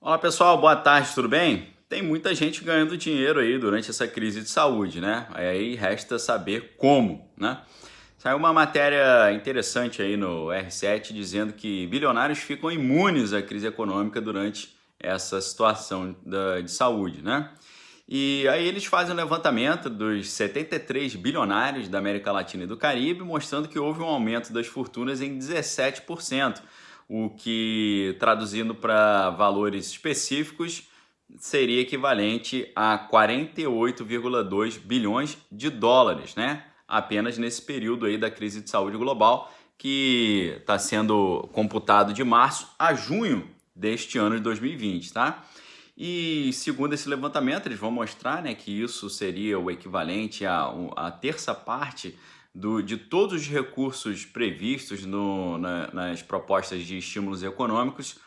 Olá pessoal, boa tarde, tudo bem? Tem muita gente ganhando dinheiro aí durante essa crise de saúde, né? Aí resta saber como, né? Saiu uma matéria interessante aí no R7 dizendo que bilionários ficam imunes à crise econômica durante essa situação de saúde, né? E aí eles fazem um levantamento dos 73 bilionários da América Latina e do Caribe, mostrando que houve um aumento das fortunas em 17%, o que, traduzindo para valores específicos, seria equivalente a 48,2 bilhões de dólares, né? Apenas nesse período aí da crise de saúde global, que está sendo computado de março a junho deste ano de 2020, tá? E segundo esse levantamento, eles vão mostrar, né, que isso seria o equivalente a terça parte de todos os recursos previstos nas propostas de estímulos econômicos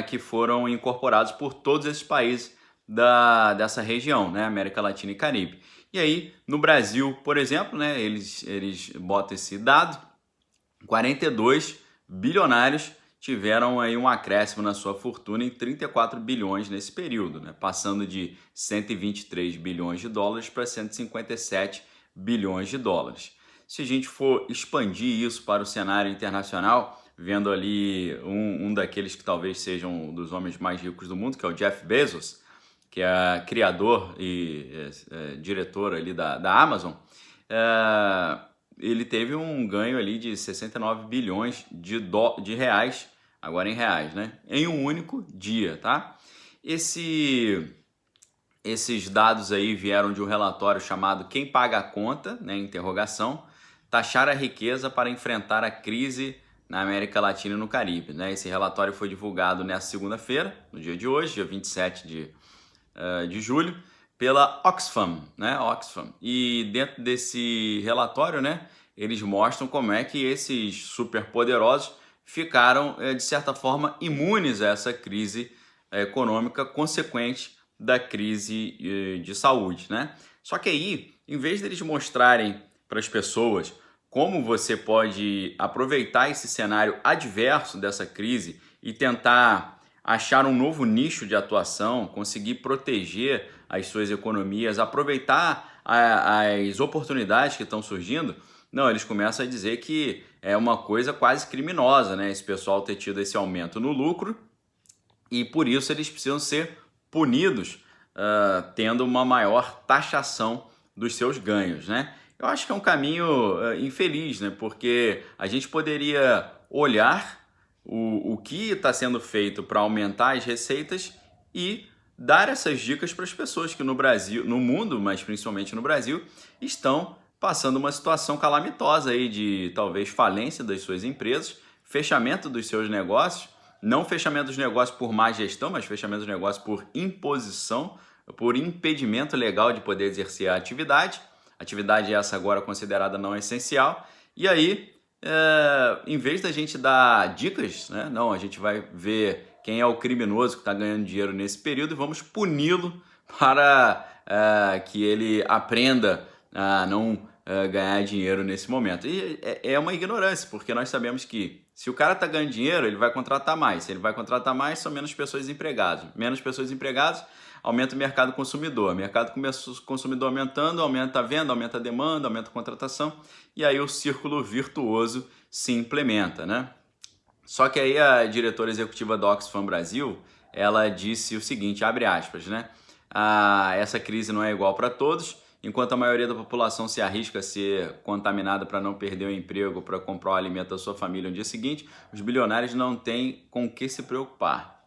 que foram incorporados por todos esses países dessa região, né, América Latina e Caribe. E aí, no Brasil, por exemplo, né, eles botam esse dado: 42 bilionários tiveram aí um acréscimo na sua fortuna em 34 bilhões nesse período, né? Passando de 123 bilhões de dólares para 157 bilhões de dólares. Se a gente for expandir isso para o cenário internacional, vendo ali um daqueles que talvez sejam um dos homens mais ricos do mundo, que é o Jeff Bezos, que é criador e diretor ali da Amazon, ele teve um ganho ali de 69 bilhões de reais, agora em reais, né? Em um único dia, tá? Esses dados aí vieram de um relatório chamado Quem Paga a Conta, né? Interrogação, taxar a riqueza para enfrentar a crise na América Latina e no Caribe, né? Esse relatório foi divulgado nessa segunda-feira, no dia de hoje, dia 27 de julho, pela Oxfam, né? Oxfam. E dentro desse relatório, né, eles mostram como é que esses superpoderosos ficaram, de certa forma, imunes a essa crise econômica consequente da crise de saúde, né? Só que aí, em vez deles mostrarem para as pessoas como você pode aproveitar esse cenário adverso dessa crise e tentar achar um novo nicho de atuação, conseguir proteger as suas economias, aproveitar as oportunidades que estão surgindo, não, eles começam a dizer que é uma coisa quase criminosa, né? Esse pessoal ter tido esse aumento no lucro e por isso eles precisam ser punidos, tendo uma maior taxação dos seus ganhos, né? Eu acho que é um caminho infeliz, né? Porque a gente poderia olhar o que está sendo feito para aumentar as receitas e dar essas dicas para as pessoas que no Brasil, no mundo, mas principalmente no Brasil, estão passando uma situação calamitosa aí de talvez falência das suas empresas, fechamento dos seus negócios, não fechamento dos negócios por má gestão, mas fechamento dos negócios por imposição, por impedimento legal de poder exercer a atividade. Atividade essa agora considerada não essencial. E aí, em vez da gente dar dicas, né? Não, a gente vai ver quem é o criminoso que está ganhando dinheiro nesse período e vamos puni-lo para que ele aprenda a não ganhar dinheiro nesse momento. E é uma ignorância, porque nós sabemos que se o cara está ganhando dinheiro, ele vai contratar mais. Se ele vai contratar mais, são menos pessoas empregadas. Menos pessoas empregadas, aumenta o mercado consumidor. O mercado consumidor aumentando, aumenta a venda, aumenta a demanda, aumenta a contratação. E aí o círculo virtuoso se implementa, né? Só que aí a diretora executiva da Oxfam Brasil, ela disse o seguinte, abre aspas, né? Essa crise não é igual para todos. Enquanto a maioria da população se arrisca a ser contaminada para não perder o emprego, para comprar o alimento da sua família no dia seguinte, os bilionários não têm com o que se preocupar.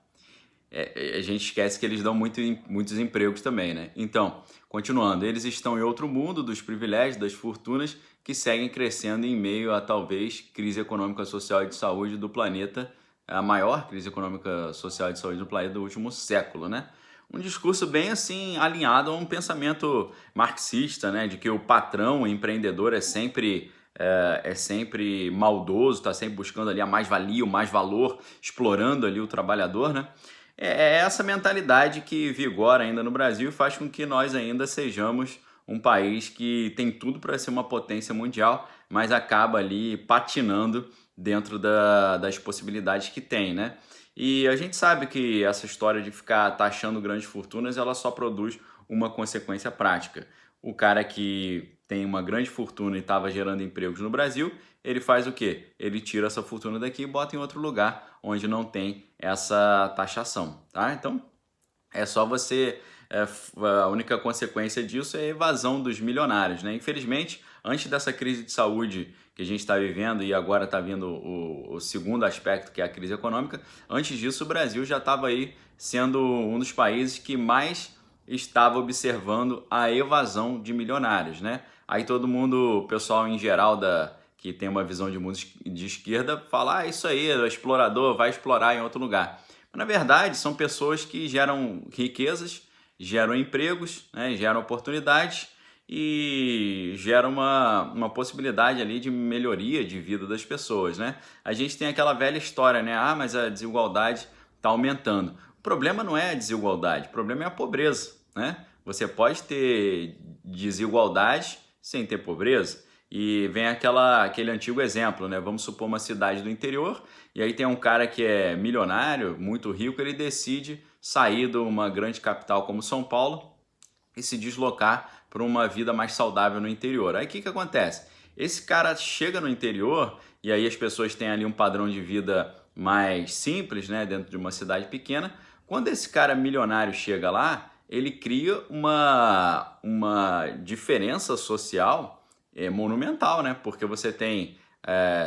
A gente esquece que eles dão muitos empregos também, né? Então, continuando, eles estão em outro mundo dos privilégios, das fortunas, que seguem crescendo em meio a talvez crise econômica, social e de saúde do planeta, a maior crise econômica, social e de saúde do planeta do último século, né? Um discurso bem assim alinhado a um pensamento marxista, né? De que o patrão, o empreendedor é sempre maldoso, está sempre buscando ali a mais-valia, o mais valor, explorando ali o trabalhador, né? É essa mentalidade que vigora ainda no Brasil e faz com que nós ainda sejamos um país que tem tudo para ser uma potência mundial, mas acaba ali patinando dentro das possibilidades que tem, né? E a gente sabe que essa história de ficar taxando grandes fortunas, ela só produz uma consequência prática. O cara que tem uma grande fortuna e estava gerando empregos no Brasil, ele faz o quê? Ele tira essa fortuna daqui e bota em outro lugar onde não tem essa taxação, tá? Então, é só você. A única consequência disso é a evasão dos milionários, né? Infelizmente, antes dessa crise de saúde que a gente está vivendo e agora está vindo o segundo aspecto, que é a crise econômica, antes disso o Brasil já estava aí sendo um dos países que mais estava observando a evasão de milionários, né? Aí todo mundo, o pessoal em geral que tem uma visão de mundo de esquerda, fala, ah, isso aí, o explorador vai explorar em outro lugar. Mas, na verdade, são pessoas que geram riquezas, geram empregos, né, geram oportunidades e geram uma possibilidade ali de melhoria de vida das pessoas, né? A gente tem aquela velha história, né? Ah, mas a desigualdade está aumentando. O problema não é a desigualdade, o problema é a pobreza, né? Você pode ter desigualdade sem ter pobreza. E vem aquele antigo exemplo, né? Vamos supor uma cidade do interior e aí tem um cara que é milionário, muito rico, ele decide sair de uma grande capital como São Paulo e se deslocar para uma vida mais saudável no interior. Aí o que acontece? Esse cara chega no interior e aí as pessoas têm ali um padrão de vida mais simples, né? Dentro de uma cidade pequena. Quando esse cara milionário chega lá, ele cria uma diferença social monumental, né? Porque você tem,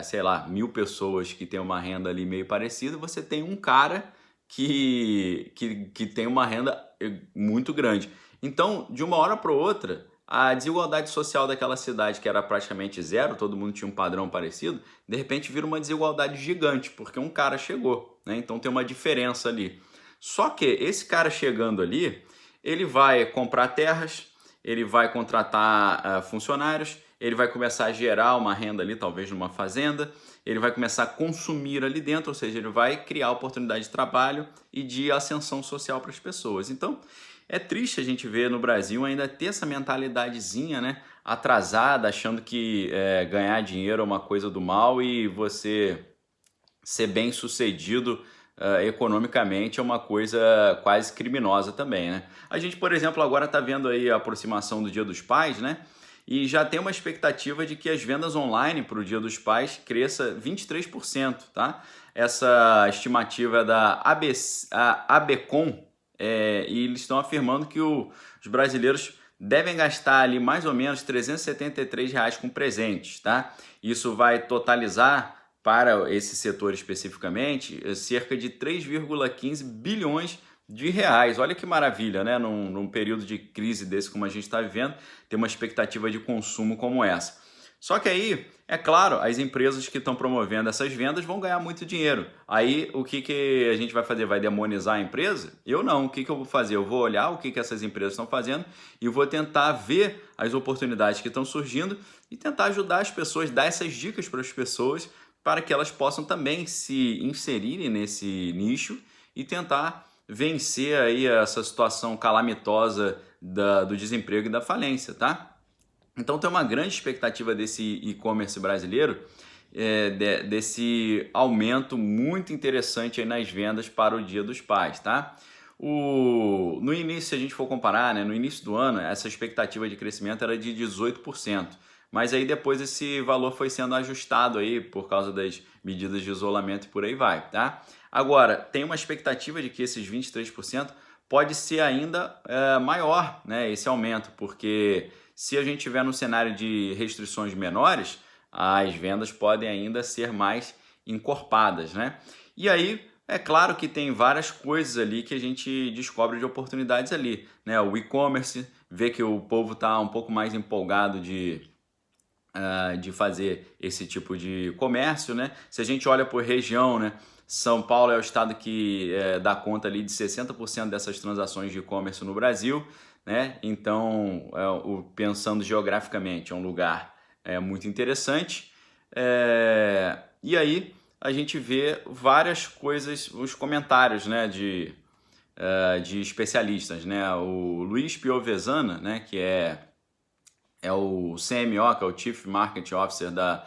sei lá, 1.000 pessoas que têm uma renda ali meio parecida, você tem um cara que tem uma renda muito grande. Então, de uma hora para outra, a desigualdade social daquela cidade, que era praticamente zero, todo mundo tinha um padrão parecido, de repente vira uma desigualdade gigante, porque um cara chegou, né? Então tem uma diferença ali. Só que esse cara chegando ali, ele vai comprar terras, ele vai contratar funcionários, ele vai começar a gerar uma renda ali, talvez numa fazenda, ele vai começar a consumir ali dentro, ou seja, ele vai criar oportunidade de trabalho e de ascensão social para as pessoas. Então, é triste a gente ver no Brasil ainda ter essa mentalidadezinha, né, atrasada, achando que ganhar dinheiro é uma coisa do mal e você ser bem sucedido economicamente é uma coisa quase criminosa também, né? A gente, por exemplo, agora está vendo aí a aproximação do Dia dos Pais, né? E já tem uma expectativa de que as vendas online para o Dia dos Pais cresça 23%, tá? Essa estimativa é da ABECOM, e eles estão afirmando que os brasileiros devem gastar ali mais ou menos R$ 373 com presentes, tá? Isso vai totalizar para esse setor especificamente cerca de 3,15 bilhões de reais. Olha que maravilha, né? Num período de crise desse como a gente está vivendo, ter uma expectativa de consumo como essa. Só que aí, é claro, as empresas que estão promovendo essas vendas vão ganhar muito dinheiro. Aí, o que a gente vai fazer? Vai demonizar a empresa? Eu não. O que eu vou fazer? Eu vou olhar o que essas empresas estão fazendo e vou tentar ver as oportunidades que estão surgindo e tentar ajudar as pessoas, dar essas dicas para as pessoas para que elas possam também se inserirem nesse nicho e tentar vencer aí essa situação calamitosa do desemprego e da falência, tá? Então tem uma grande expectativa desse e-commerce brasileiro, desse aumento muito interessante aí nas vendas para o Dia dos Pais, tá? No início, se a gente for comparar, né, no início do ano, essa expectativa de crescimento era de 18%. Mas aí depois esse valor foi sendo ajustado aí por causa das medidas de isolamento e por aí vai, tá? Agora, tem uma expectativa de que esses 23% pode ser ainda maior, né, esse aumento, porque se a gente tiver num cenário de restrições menores, as vendas podem ainda ser mais encorpadas, né? E aí, é claro que tem várias coisas ali que a gente descobre de oportunidades ali, né? O e-commerce, vê que o povo está um pouco mais empolgado de fazer esse tipo de comércio, né? Se a gente olha por região, né? São Paulo é o estado que dá conta ali de 60% dessas transações de e-commerce no Brasil, né? Então, pensando geograficamente, é um lugar muito interessante. E aí a gente vê várias coisas, os comentários, né, de especialistas, né? O Luiz Piovesana, né, que é o CMO, que é o Chief Marketing Officer da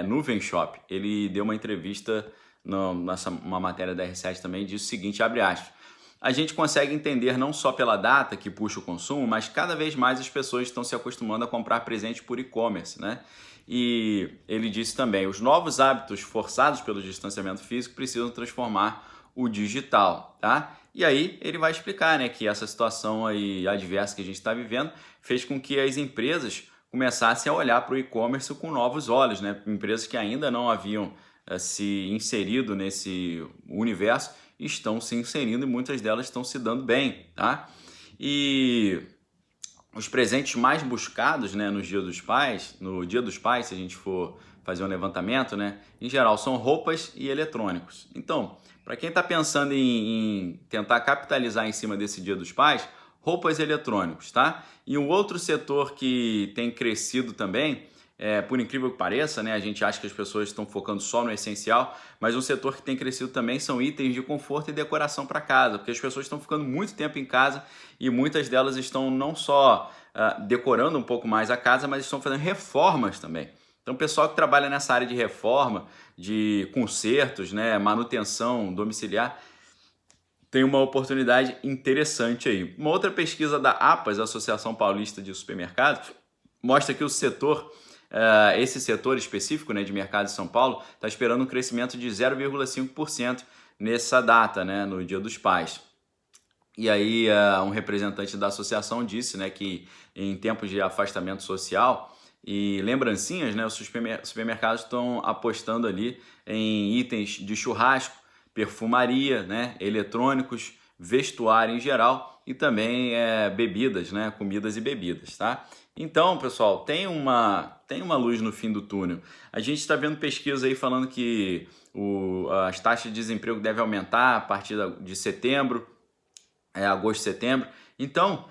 Nuvem Shop. Ele deu uma entrevista uma matéria da R7 também, diz o seguinte, abre aspas, a gente consegue entender não só pela data que puxa o consumo, mas cada vez mais as pessoas estão se acostumando a comprar presentes por e-commerce, né? E ele disse também, os novos hábitos forçados pelo distanciamento físico precisam transformar o digital, tá? E aí ele vai explicar, né, que essa situação aí adversa que a gente está vivendo fez com que as empresas começassem a olhar para o e-commerce com novos olhos, né? Empresas que ainda não haviam se inserido nesse universo estão se inserindo e muitas delas estão se dando bem, tá? E os presentes mais buscados, né, no Dia dos Pais, se a gente for fazer um levantamento, né, em geral são roupas e eletrônicos. Então, para quem está pensando em tentar capitalizar em cima desse Dia dos Pais, roupas e eletrônicos, tá? E um outro setor que tem crescido também, por incrível que pareça, né, a gente acha que as pessoas estão focando só no essencial, mas um setor que tem crescido também são itens de conforto e decoração para casa, porque as pessoas estão ficando muito tempo em casa e muitas delas estão não só decorando um pouco mais a casa, mas estão fazendo reformas também. Então, o pessoal que trabalha nessa área de reforma, de consertos, né, manutenção domiciliar, tem uma oportunidade interessante aí. Uma outra pesquisa da APAS, Associação Paulista de Supermercados, mostra que o setor, esse setor específico, né, de mercado de São Paulo, está esperando um crescimento de 0,5% nessa data, né, no Dia dos Pais. E aí um representante da associação disse, né, que em tempos de afastamento social e lembrancinhas, né, os supermercados estão apostando ali em itens de churrasco, perfumaria, né, eletrônicos, vestuário em geral e também bebidas, né, comidas e bebidas, tá? Então, pessoal, tem uma luz no fim do túnel. A gente está vendo pesquisa aí falando que as taxas de desemprego devem aumentar a partir de setembro, agosto, setembro. Então,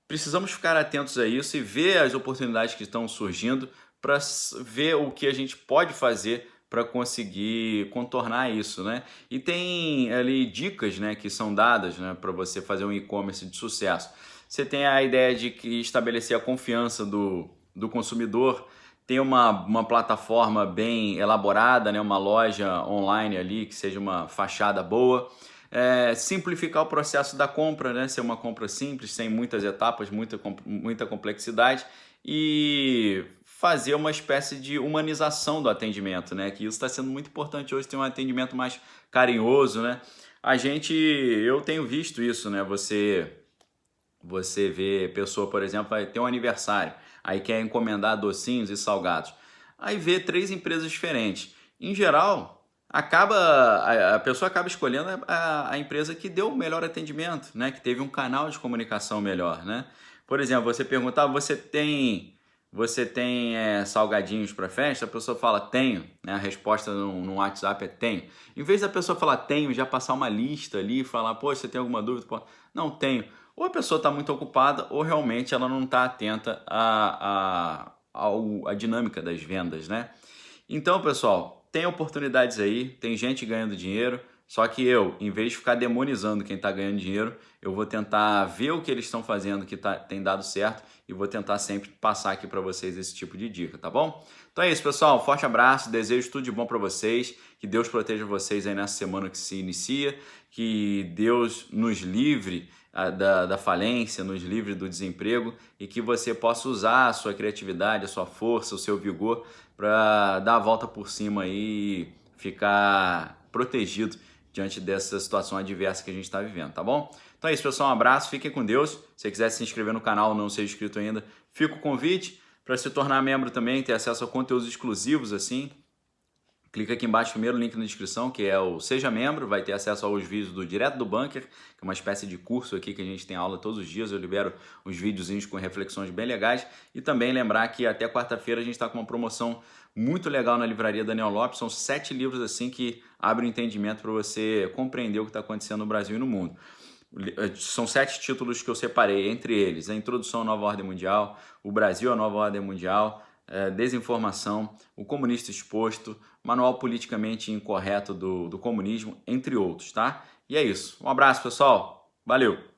precisamos ficar atentos a isso e ver as oportunidades que estão surgindo para ver o que a gente pode fazer para conseguir contornar isso, né? E tem ali dicas, né, que são dadas, né, para você fazer um e-commerce de sucesso. Você tem a ideia de estabelecer a confiança do consumidor, ter uma plataforma bem elaborada, né, uma loja online ali que seja uma fachada boa. Simplificar o processo da compra, né? Ser uma compra simples, sem muitas etapas, muita complexidade e fazer uma espécie de humanização do atendimento, né? Que isso está sendo muito importante hoje, ter um atendimento mais carinhoso, né? Eu tenho visto isso, né? Você vê pessoa, por exemplo, vai ter um aniversário, aí quer encomendar docinhos e salgados, aí vê 3 empresas diferentes. Em geral, a pessoa acaba escolhendo a empresa que deu o melhor atendimento, né? Que teve um canal de comunicação melhor, né? Por exemplo, você perguntar, você tem salgadinhos para festa? A pessoa fala, tenho, né? A resposta no WhatsApp é tenho. Em vez da pessoa falar tenho, já passar uma lista ali e falar, pô, você tem alguma dúvida? Pô, não, tenho. Ou a pessoa está muito ocupada ou realmente ela não está atenta à dinâmica das vendas, né? Então, pessoal, tem oportunidades aí, tem gente ganhando dinheiro, só que eu, em vez de ficar demonizando quem está ganhando dinheiro, eu vou tentar ver o que eles estão fazendo que tem dado certo e vou tentar sempre passar aqui para vocês esse tipo de dica, tá bom? Então é isso, pessoal. Forte abraço, desejo tudo de bom para vocês, que Deus proteja vocês aí nessa semana que se inicia, que Deus nos livre da falência, nos livre do desemprego e que você possa usar a sua criatividade, a sua força, o seu vigor para dar a volta por cima aí e ficar protegido diante dessa situação adversa que a gente está vivendo, tá bom? Então é isso, pessoal, um abraço, fiquem com Deus. Se você quiser se inscrever no canal, não seja inscrito ainda, fica o convite para se tornar membro também, ter acesso a conteúdos exclusivos assim. Clica aqui embaixo, primeiro link na descrição, que é o Seja Membro, vai ter acesso aos vídeos do Direto do Bunker, que é uma espécie de curso aqui que a gente tem aula todos os dias, eu libero uns videozinhos com reflexões bem legais, e também lembrar que até quarta-feira a gente está com uma promoção muito legal na livraria Daniel Lopes, são 7 livros assim que abrem entendimento para você compreender o que está acontecendo no Brasil e no mundo. São 7 títulos que eu separei, entre eles a Introdução à Nova Ordem Mundial, O Brasil à Nova Ordem Mundial, Desinformação, O Comunista Exposto, Manual Politicamente Incorreto do Comunismo, entre outros, tá? E é isso. Um abraço, pessoal. Valeu!